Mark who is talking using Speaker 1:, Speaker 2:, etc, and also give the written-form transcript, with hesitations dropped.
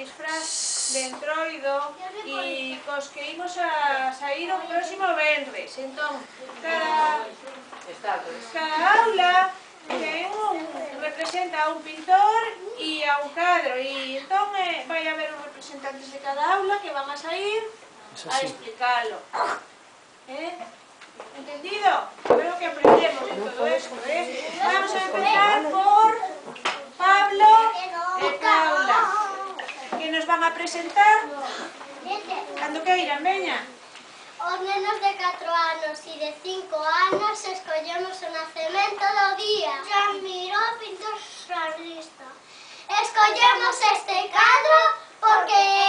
Speaker 1: disfraz de entroido e cos que imos a sair o próximo venres. Entón, cada aula representa a un pintor e a un cadro e entón vai haber os representantes de cada aula que van a sair a explicalo. ¿Entendido? Creo que aprendemos de todo esto, Vamos a empezar por Pablo e Paula, que nos van a presentar cando queiran, veña.
Speaker 2: Os nenos de 4 anos e de 5 anos escollemos o nacemento do día. Joan Miró, pintor surrealista. Escollemos este cadro porque é